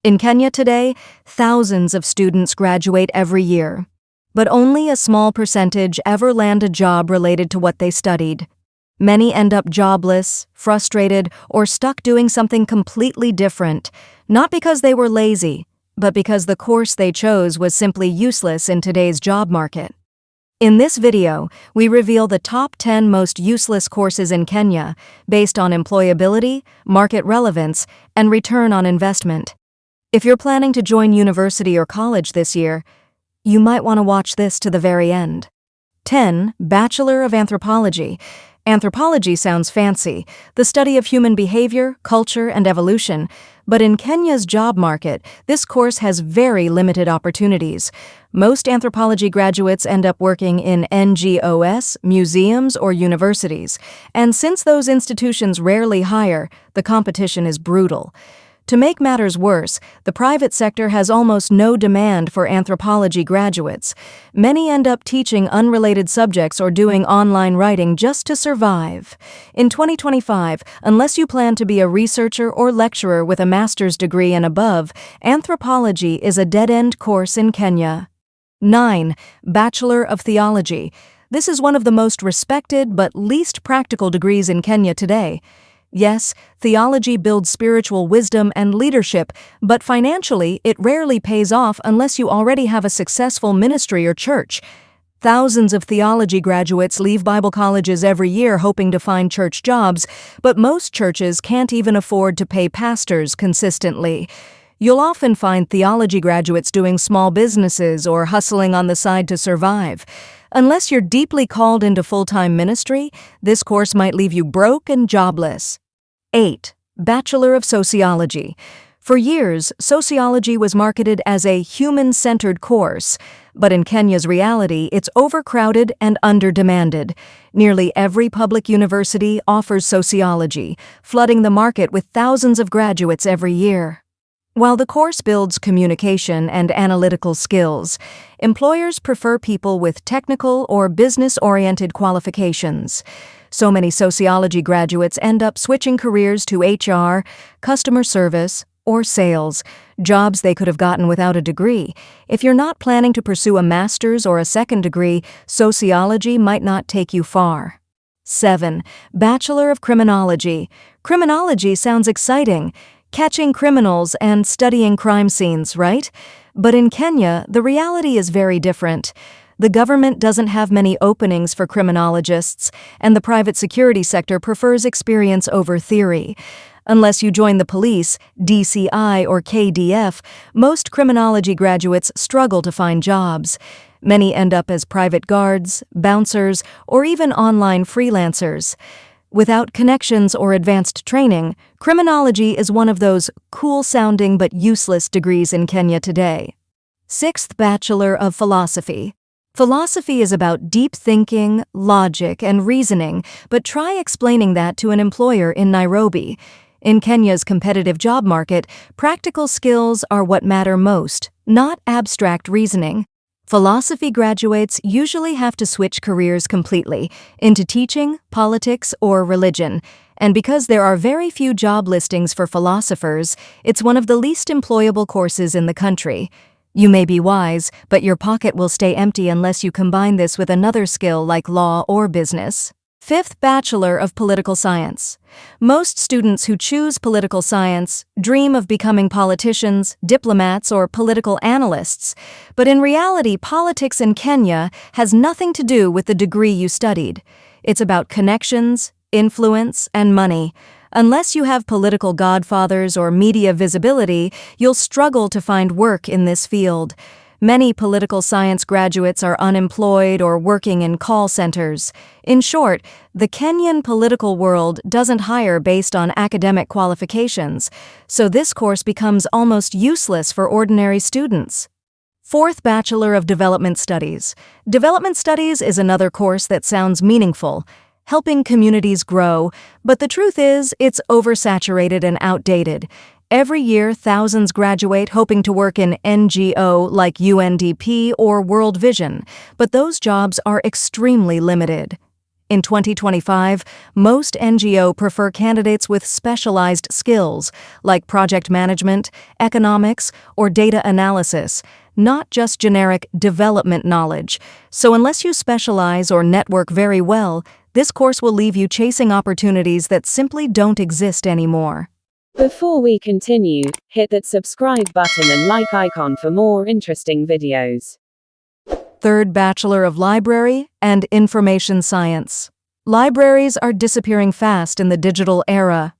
In Kenya today, thousands of students graduate every year, but only a small percentage ever land a job related to what they studied. Many end up jobless, frustrated, or stuck doing something completely different, not because they were lazy, but because the course they chose was simply useless in today's job market. In this video, we reveal the top 10 most useless courses in Kenya based on employability, market relevance, and return on investment. If you're planning to join university or college this year, you might want to watch this to the very end. 10. Bachelor of Anthropology. Anthropology sounds fancy, the study of human behavior, culture, and evolution, but in Kenya's job market, this course has very limited opportunities. Most anthropology graduates end up working in NGOs, museums, or universities, and since those institutions rarely hire, the competition is brutal. To make matters worse, the private sector has almost no demand for anthropology graduates. Many end up teaching unrelated subjects or doing online writing just to survive. In 2025, unless you plan to be a researcher or lecturer with a master's degree and above, anthropology is a dead-end course in Kenya. 9. Bachelor of Theology. This is one of the most respected but least practical degrees in Kenya today. Yes, theology builds spiritual wisdom and leadership, but financially, it rarely pays off unless you already have a successful ministry or church. Thousands of theology graduates leave Bible colleges every year hoping to find church jobs, but most churches can't even afford to pay pastors consistently. You'll often find theology graduates doing small businesses or hustling on the side to survive. Unless you're deeply called into full-time ministry, this course might leave you broke and jobless. 8. Bachelor of Sociology. For years, sociology was marketed as a human-centered course, but in Kenya's reality, it's overcrowded and under-demanded. Nearly every public university offers sociology, flooding the market with thousands of graduates every year. While the course builds communication and analytical skills, employers prefer people with technical or business-oriented qualifications. So many sociology graduates end up switching careers to HR, customer service, or sales, jobs they could have gotten without a degree. If you're not planning to pursue a master's or a second degree, sociology might not take you far. 7. Bachelor of Criminology. Criminology sounds exciting. Catching criminals and studying crime scenes, right? But in Kenya, the reality is very different. The government doesn't have many openings for criminologists, and the private security sector prefers experience over theory. Unless you join the police, DCI, or KDF, most criminology graduates struggle to find jobs. Many end up as private guards, bouncers, or even online freelancers. Without connections or advanced training, criminology is one of those cool-sounding but useless degrees in Kenya today. 6th Bachelor of Philosophy. Philosophy is about deep thinking, logic, and reasoning, but try explaining that to an employer in Nairobi. In Kenya's competitive job market, practical skills are what matter most, not abstract reasoning. Philosophy graduates usually have to switch careers completely into teaching, politics, or religion, and because there are very few job listings for philosophers, it's one of the least employable courses in the country. You may be wise, but your pocket will stay empty unless you combine this with another skill like law or business. 5th Bachelor of Political Science. Most students who choose political science dream of becoming politicians, diplomats, or political analysts. But in reality, politics in Kenya has nothing to do with the degree you studied. It's about connections, influence, and money. Unless you have political godfathers or media visibility, you'll struggle to find work in this field. Many political science graduates are unemployed or working in call centers. In short, the Kenyan political world doesn't hire based on academic qualifications, so this course becomes almost useless for ordinary students. 4th Bachelor of Development Studies. Development Studies is another course that sounds meaningful, helping communities grow, but the truth is, it's oversaturated and outdated. Every year, thousands graduate hoping to work in NGO like UNDP or World Vision, but those jobs are extremely limited. In 2025, most NGO prefer candidates with specialized skills, like project management, economics, or data analysis, not just generic development knowledge. So unless you specialize or network very well, this course will leave you chasing opportunities that simply don't exist anymore. Before we continue, hit that subscribe button and like icon for more interesting videos. Third, Bachelor of Library and Information Science. Libraries are disappearing fast in the digital era.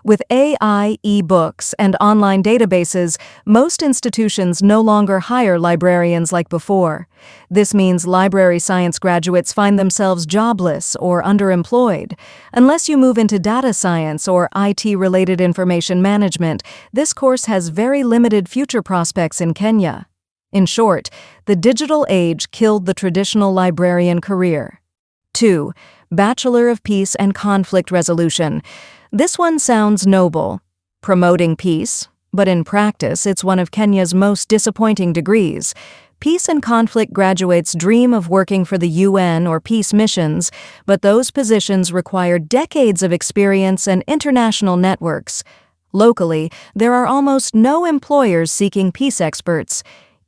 With AI, e-books, and online databases, most institutions no longer hire librarians like before. This means library science graduates find themselves jobless or underemployed. Unless you move into data science or IT-related information management, this course has very limited future prospects in Kenya. In short, the digital age killed the traditional librarian career. 2. Bachelor of Peace and Conflict Resolution. This one sounds noble, promoting peace, but in practice it's one of Kenya's most disappointing degrees. Peace and conflict graduates dream of working for the UN or peace missions, but those positions require decades of experience and international networks. Locally, there are almost no employers seeking peace experts.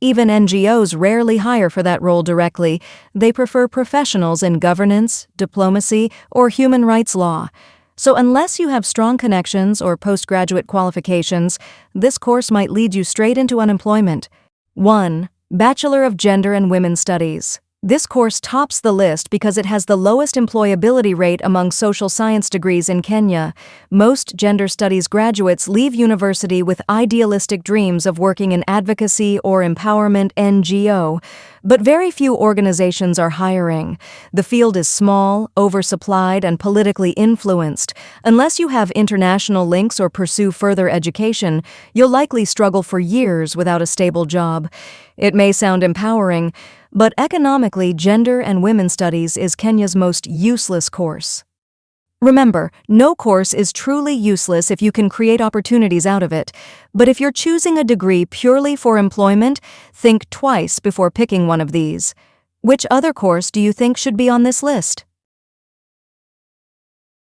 Even NGOs rarely hire for that role directly. They prefer professionals in governance, diplomacy, or human rights law. So unless you have strong connections or postgraduate qualifications, this course might lead you straight into unemployment. 1. Bachelor of Gender and Women's Studies. This course tops the list because it has the lowest employability rate among social science degrees in Kenya. Most gender studies graduates leave university with idealistic dreams of working in advocacy or empowerment NGO, but very few organizations are hiring. The field is small, oversupplied, and politically influenced. Unless you have international links or pursue further education, you'll likely struggle for years without a stable job. It may sound empowering, but economically, gender and women's studies is Kenya's most useless course. Remember, no course is truly useless if you can create opportunities out of it. But if you're choosing a degree purely for employment, think twice before picking one of these. Which other course do you think should be on this list?